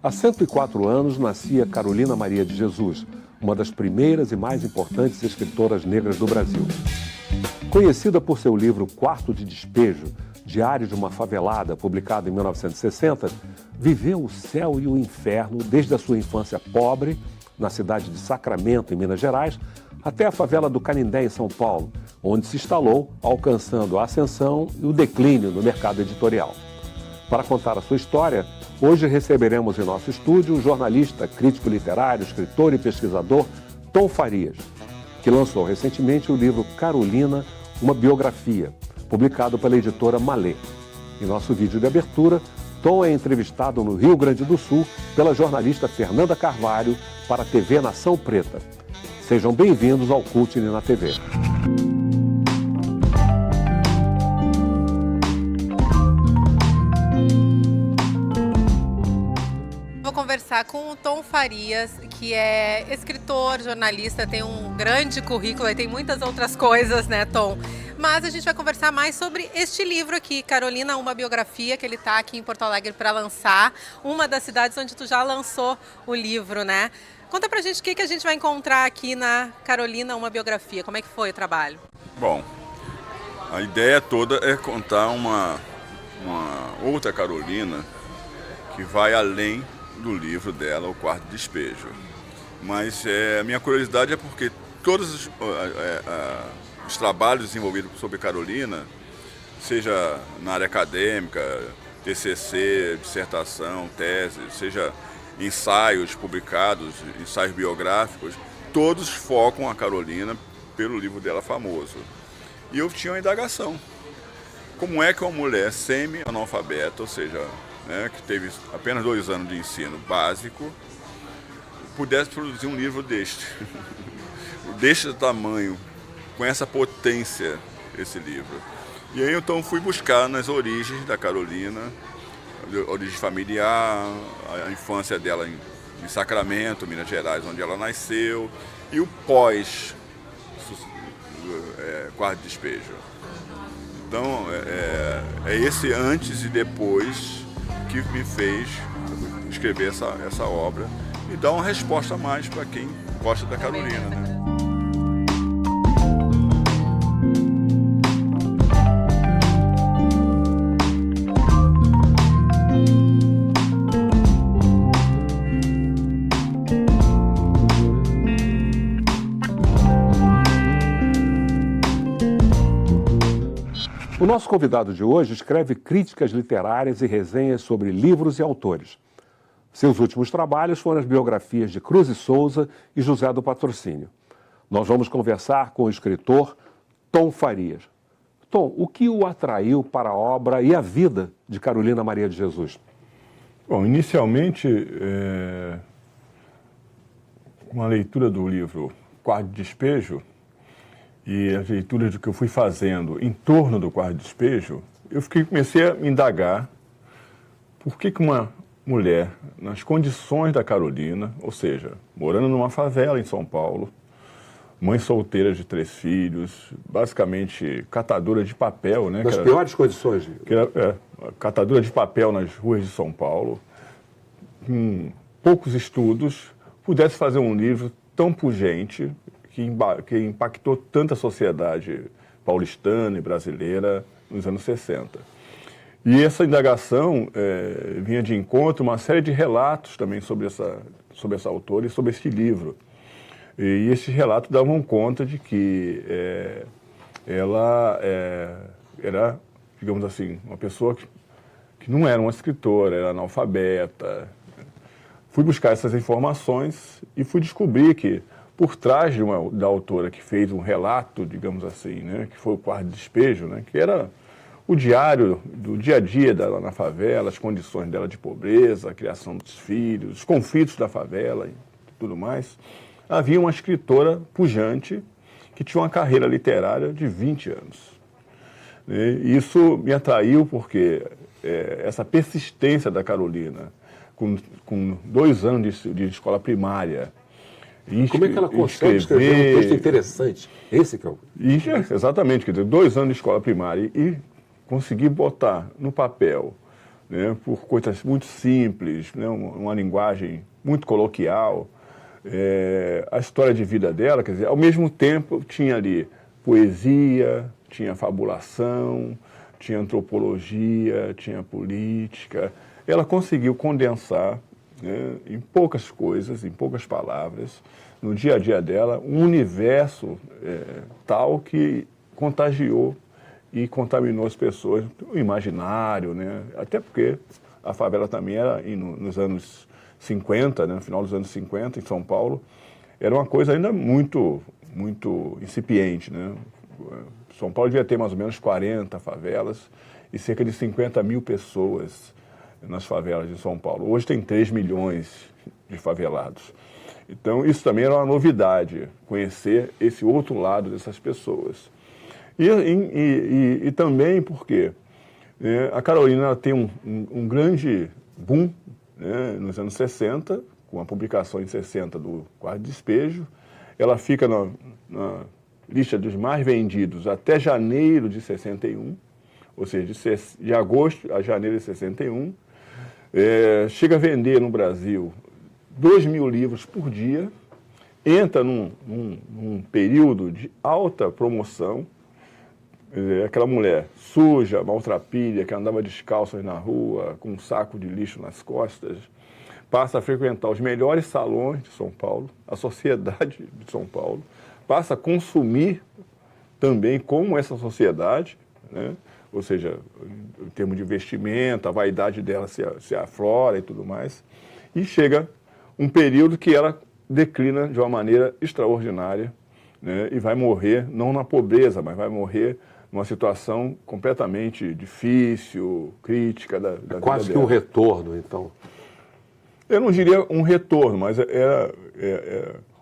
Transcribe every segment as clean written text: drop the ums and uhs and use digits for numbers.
Há 104 anos nascia Carolina Maria de Jesus, uma das primeiras e mais importantes escritoras negras do Brasil. Conhecida por seu livro Quarto de Despejo, Diário de uma Favelada, publicado em 1960, viveu o céu e o inferno desde a sua infância pobre, na cidade de Sacramento, em Minas Gerais, até a favela do Canindé, em São Paulo, onde se instalou, alcançando a ascensão e o declínio no mercado editorial. Para contar a sua história, hoje receberemos em nosso estúdio o jornalista, crítico literário, escritor e pesquisador Tom Farias, que lançou recentemente o livro Carolina, uma biografia, publicado pela editora Malê. Em nosso vídeo de abertura, Tom é entrevistado no Rio Grande do Sul pela jornalista Fernanda Carvalho para a TV Nação Preta. Sejam bem-vindos ao Cultine na TV. Vou conversar com o Tom Farias, que é escritor, jornalista, tem um grande currículo e tem muitas outras coisas, né, Tom? Mas a gente vai conversar mais sobre este livro aqui, Carolina, uma biografia, que ele está aqui em Porto Alegre para lançar, uma das cidades onde tu já lançou o livro, né? Conta pra gente o que a gente vai encontrar aqui na Carolina, uma biografia. Como é que foi o trabalho? Bom, a ideia toda é contar uma outra Carolina que vai além do livro dela, O Quarto de Despejo. Mas a minha curiosidade é porque todos os trabalhos desenvolvidos sobre Carolina, seja na área acadêmica, TCC, dissertação, tese, seja ensaios publicados, ensaios biográficos, todos focam a Carolina pelo livro dela famoso. E eu tinha uma indagação. Como é que uma mulher semi-analfabeta, ou seja, né, que teve apenas 2 anos de ensino básico, pudesse produzir um livro deste tamanho, com essa potência, esse livro. E aí então fui buscar nas origens da Carolina, origem familiar, a infância dela em Sacramento, Minas Gerais, onde ela nasceu, e o pós Quarto de Despejo. Então é esse antes e depois que me fez escrever essa obra e dar uma resposta a mais para quem gosta da Carolina, né? O nosso convidado de hoje escreve críticas literárias e resenhas sobre livros e autores. Seus últimos trabalhos foram as biografias de Cruz e Souza e José do Patrocínio. Nós vamos conversar com o escritor Tom Farias. Tom, o que o atraiu para a obra e a vida de Carolina Maria de Jesus? Bom, inicialmente, uma leitura do livro Quarto de Despejo e as leituras do que eu fui fazendo em torno do Quarto de Despejo, eu comecei a me indagar por que uma mulher, nas condições da Carolina, ou seja, morando numa favela em São Paulo, mãe solteira de 3 filhos, basicamente catadora de papel, né? Nas piores condições. Catadora de papel nas ruas de São Paulo, com poucos estudos, pudesse fazer um livro tão pungente, que impactou tanta sociedade paulistana e brasileira nos anos 60. E essa indagação vinha de encontro uma série de relatos também sobre essa autora e sobre esse livro. E esses relatos davam conta de que ela era, digamos assim, uma pessoa que não era uma escritora, era analfabeta. Fui buscar essas informações e fui descobrir que por trás da autora que fez um relato, digamos assim, né, que foi o Quarto de Despejo, né, que era o diário do dia a dia dela na favela, as condições dela de pobreza, a criação dos filhos, os conflitos da favela e tudo mais, havia uma escritora pujante que tinha uma carreira literária de 20 anos. E isso me atraiu porque essa persistência da Carolina, com 2 anos de escola primária, Como é que ela consegue escrever um texto interessante? Esse que é o... Exatamente, quer dizer, 2 anos de escola primária e conseguir botar no papel né, por coisas muito simples, né, uma linguagem muito coloquial. A história de vida dela, quer dizer, ao mesmo tempo tinha ali poesia, tinha fabulação, tinha antropologia, tinha política. Ela conseguiu condensar, né, em poucas coisas, em poucas palavras, no dia a dia dela, um universo tal que contagiou e contaminou as pessoas, o imaginário, né? Até porque a favela também era, nos anos 50, né, no final dos anos 50, em São Paulo, era uma coisa ainda muito, muito incipiente, né? São Paulo devia ter mais ou menos 40 favelas e cerca de 50 mil pessoas nas favelas de São Paulo. Hoje tem 3 milhões de favelados. Então, isso também era uma novidade, conhecer esse outro lado dessas pessoas. E também porque a Carolina ela tem um grande boom, né, nos anos 60, com a publicação em 60 do Quarto de Despejo. Ela fica na lista dos mais vendidos até janeiro de 61, ou seja, de agosto a janeiro de 61. Chega a vender no Brasil 2.000 livros por dia, entra num período de alta promoção. Aquela mulher suja, maltrapilha, que andava descalça na rua, com um saco de lixo nas costas, passa a frequentar os melhores salões de São Paulo, a sociedade de São Paulo, passa a consumir também como essa sociedade, né? Ou seja, em termos de vestimento, a vaidade dela se aflora e tudo mais, e chega um período que ela declina de uma maneira extraordinária, né? E vai morrer, não na pobreza, mas vai morrer numa situação completamente difícil, crítica da vida Quase que dela. um retorno, então. Eu não diria um retorno, mas era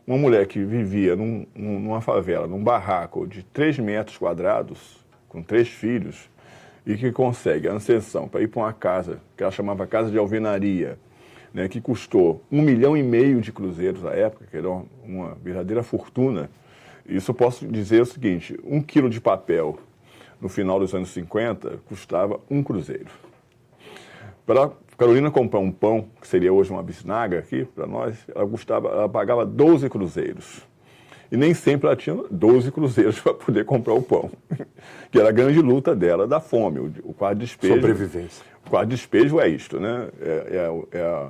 uma mulher que vivia numa favela, num barraco de 3 metros quadrados, com 3 filhos, e que consegue a ascensão para ir para uma casa, que ela chamava Casa de Alvenaria, né, que custou 1,5 milhão de cruzeiros na época, que era uma verdadeira fortuna. Isso eu posso dizer o seguinte: 1 quilo de papel no final dos anos 50 custava 1 cruzeiro. Para Carolina comprar um pão, que seria hoje uma bisnaga aqui para nós, ela pagava 12 cruzeiros. E nem sempre ela tinha 12 cruzeiros para poder comprar o pão, que era a grande luta dela, da fome, o quarto despejo. Sobrevivência. O quarto despejo é isto, né?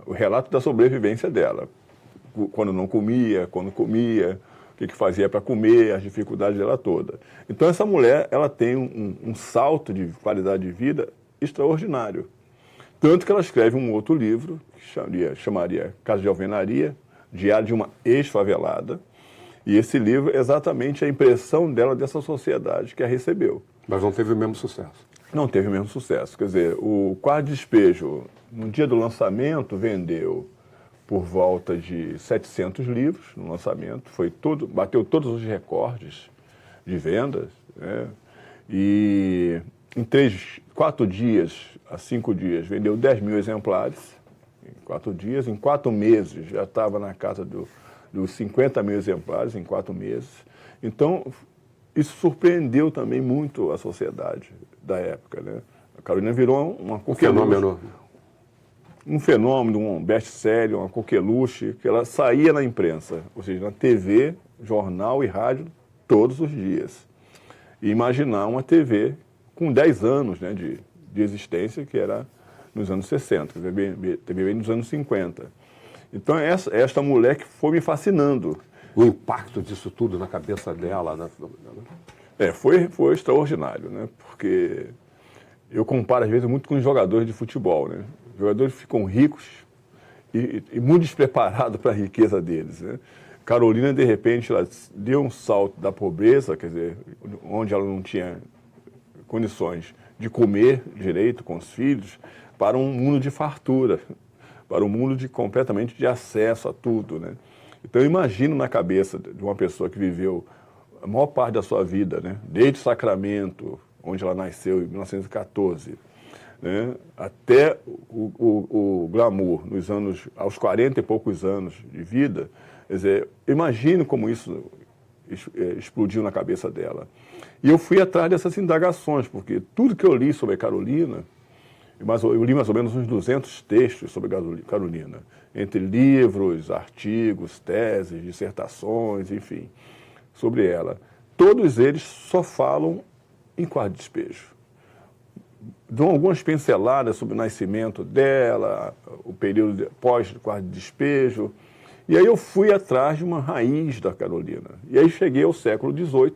O relato da sobrevivência dela. Quando não comia, quando comia, o que fazia para comer, as dificuldades dela toda. Então essa mulher, ela tem um salto de qualidade de vida extraordinário. Tanto que ela escreve um outro livro, que chamaria Casa de Alvenaria, Diário de uma Ex-Favelada. E esse livro é exatamente a impressão dela dessa sociedade que a recebeu. Mas não teve o mesmo sucesso. Não teve o mesmo sucesso. Quer dizer, o Quarto Despejo, no dia do lançamento, vendeu por volta de 700 livros no lançamento. Bateu todos os recordes de vendas, né? E em 4 dias a 5 dias vendeu 10 mil exemplares. Em 4 dias, em 4 meses já estava na casa dos 50 mil exemplares, em 4 meses. Então, isso surpreendeu também muito a sociedade da época, né? A Carolina virou uma coqueluche. Um fenômeno, um best-seller, uma coqueluche, que ela saía na imprensa, ou seja, na TV, jornal e rádio, todos os dias. E imaginar uma TV com 10 anos, né, de existência, que era nos anos 60, TV nos anos 50. Então, esta mulher que foi me fascinando. O impacto disso tudo na cabeça dela, né? Foi extraordinário, né? Porque eu comparo, às vezes, muito com os jogadores de futebol, né? Os jogadores ficam ricos e muito despreparados para a riqueza deles, né? Carolina, de repente, ela deu um salto da pobreza, quer dizer, onde ela não tinha condições de comer direito com os filhos, para um mundo de fartura, para um mundo completamente de acesso a tudo, né? Então, eu imagino na cabeça de uma pessoa que viveu a maior parte da sua vida, né, desde Sacramento, onde ela nasceu em 1914, né, até o glamour aos 40 e poucos anos de vida. Quer dizer, imagino como isso explodiu na cabeça dela. E eu fui atrás dessas indagações, porque tudo que eu li sobre a Carolina Mas eu li mais ou menos uns 200 textos sobre Carolina, entre livros, artigos, teses, dissertações, enfim, sobre ela. Todos eles só falam em quarto de despejo. Dão algumas pinceladas sobre o nascimento dela, o período pós-quarto de despejo. E aí eu fui atrás de uma raiz da Carolina. E aí cheguei ao século XVIII,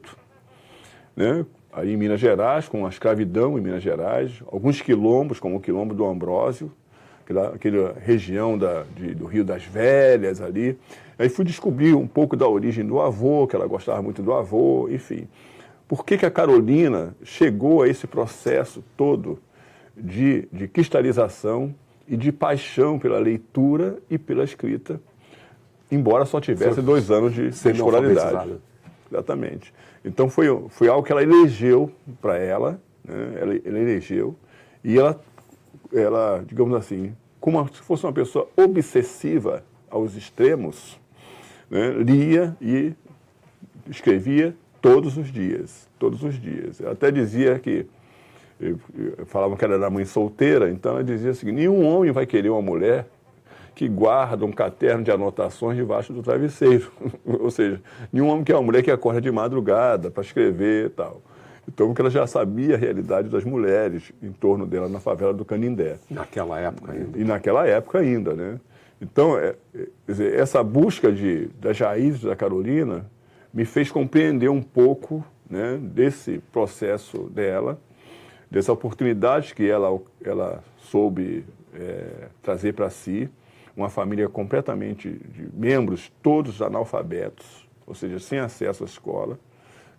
né? Aí em Minas Gerais, com a escravidão em Minas Gerais, alguns quilombos, como o quilombo do Ambrósio, aquela região do Rio das Velhas ali. Aí fui descobrir um pouco da origem do avô, que ela gostava muito do avô, enfim. Por que a Carolina chegou a esse processo todo de cristalização e de paixão pela leitura e pela escrita, ela só tivesse 2 anos de escolaridade. Exatamente. Então foi algo que ela elegeu para ela, né? Ela elegeu, e ela, digamos assim, como se fosse uma pessoa obsessiva aos extremos, né? Lia e escrevia todos os dias. Ela até dizia que, falavam que ela era mãe solteira, então ela dizia assim, nenhum homem vai querer uma mulher que guarda um caderno de anotações debaixo do travesseiro. Ou seja, nenhum homem quer uma mulher que acorda de madrugada para escrever e tal. Então, porque ela já sabia a realidade das mulheres em torno dela na favela do Canindé. Naquela época ainda. E naquela época ainda, né? Então, quer dizer, essa busca das raízes da Carolina me fez compreender um pouco, né, desse processo dela, dessa oportunidade que ela soube trazer para si, uma família completamente de membros, todos analfabetos, ou seja, sem acesso à escola.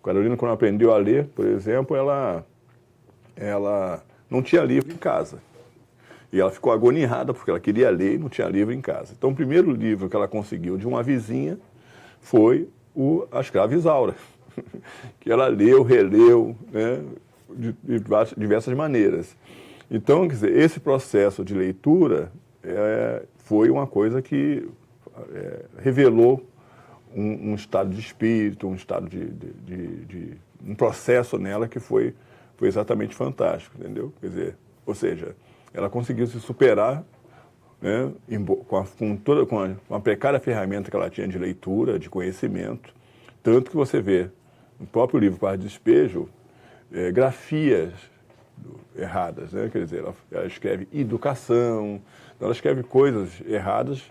Carolina, quando aprendeu a ler, por exemplo, ela não tinha livro em casa. E ela ficou agoniada porque ela queria ler e não tinha livro em casa. Então, o primeiro livro que ela conseguiu de uma vizinha foi A Escrava Isaura, que ela leu, releu, né, de diversas maneiras. Então, quer dizer, esse processo de leitura foi uma coisa que revelou um estado de espírito, um estado um processo nela que foi exatamente fantástico, entendeu? Quer dizer, ou seja, ela conseguiu se superar, né, com a precária ferramenta que ela tinha de leitura, de conhecimento, tanto que você vê no próprio livro Quarto de Despejo grafias erradas, né? Quer dizer, ela escreve educação, ela escreve coisas erradas,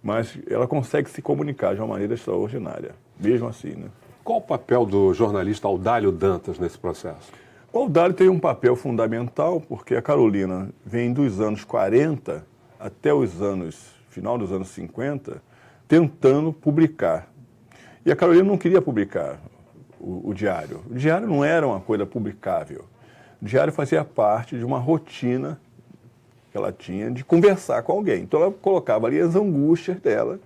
mas ela consegue se comunicar de uma maneira extraordinária, mesmo assim, né? Qual o papel do jornalista Audálio Dantas nesse processo? O Audálio tem um papel fundamental, porque a Carolina vem dos anos 40 até final dos anos 50, tentando publicar. E a Carolina não queria publicar o diário. O diário não era uma coisa publicável. O diário fazia parte de uma rotina que ela tinha de conversar com alguém. Então ela colocava ali as angústias dela,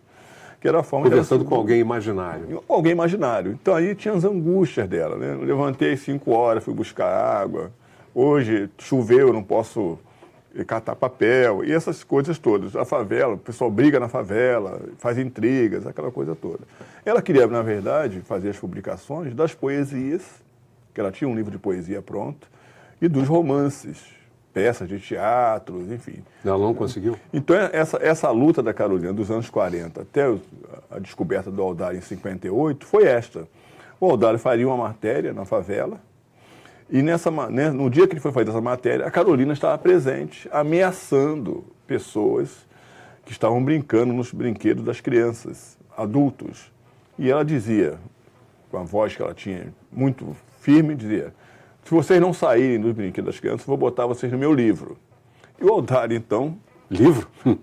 que era a forma conversando com alguém imaginário. Alguém imaginário. Então aí tinha as angústias dela, né? Eu levantei às 5 horas, fui buscar água. Hoje choveu, eu não posso catar papel. E essas coisas todas. A favela, o pessoal briga na favela, faz intrigas, aquela coisa toda. Ela queria, na verdade, fazer as publicações das poesias, que ela tinha um livro de poesia pronto, e dos romances, peças de teatro, enfim. Ela não conseguiu? Então, essa luta da Carolina dos anos 40 até a descoberta do Audálio em 58 foi esta. O Audálio faria uma matéria na favela e no dia que ele foi fazer essa matéria, a Carolina estava presente, ameaçando pessoas que estavam brincando nos brinquedos das crianças, adultos. E ela dizia, com a voz que ela tinha muito firme, dizia: se vocês não saírem dos brinquedos das crianças, eu vou botar vocês no meu livro. E o Audálio, então,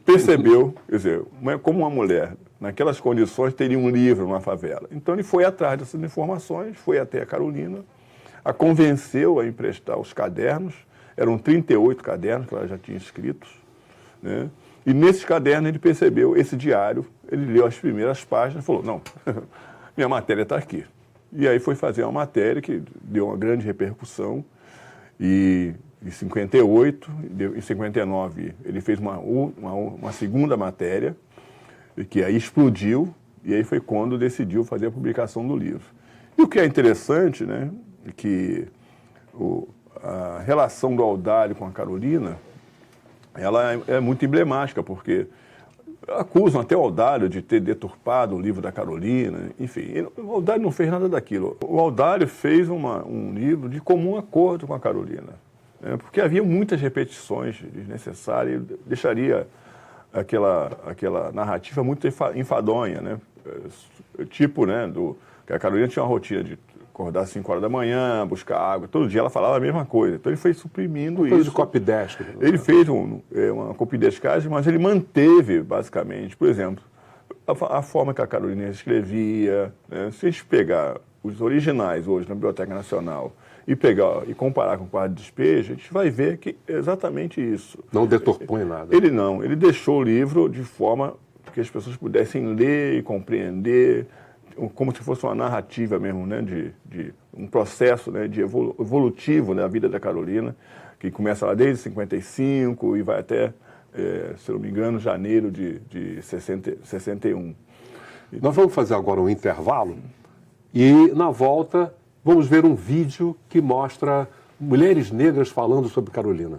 percebeu, quer dizer, como uma mulher, naquelas condições, teria um livro numa favela. Então ele foi atrás dessas informações, foi até a Carolina, a convenceu a emprestar os cadernos, eram 38 cadernos que ela já tinha escritos, né? E nesses cadernos ele percebeu esse diário, ele leu as primeiras páginas e falou: não, minha matéria está aqui. E aí foi fazer uma matéria que deu uma grande repercussão. E em 58, em 59, ele fez uma segunda matéria, que aí explodiu, e aí foi quando decidiu fazer a publicação do livro. E o que é interessante, né, é que a relação do Audálio com a Carolina ela é muito emblemática, porque acusam até o Audário de ter deturpado o livro da Carolina, enfim. O Audário não fez nada daquilo. O Audário fez um livro de comum acordo com a Carolina, né, porque havia muitas repetições desnecessárias e deixaria aquela narrativa muito enfadonha, né? Tipo, né, que a Carolina tinha uma rotina de acordar às 5 horas da manhã, buscar água, todo dia ela falava a mesma coisa. Então ele foi suprimindo isso. De copidesca. Ele fez uma copidescagem, mas ele manteve, basicamente, por exemplo, a forma que a Carolina escrevia, né? Se a gente pegar os originais hoje na Biblioteca Nacional e comparar com o Quarto de Despejo, a gente vai ver que é exatamente isso. Não deturpou em nada. Ele deixou o livro de forma que as pessoas pudessem ler e compreender, como se fosse uma narrativa mesmo, né, de um processo, né, evolutivo na vida da Carolina, que começa lá desde 55 e vai até, se não me engano, janeiro de 61. Nós vamos fazer agora um intervalo e, na volta, vamos ver um vídeo que mostra mulheres negras falando sobre Carolina.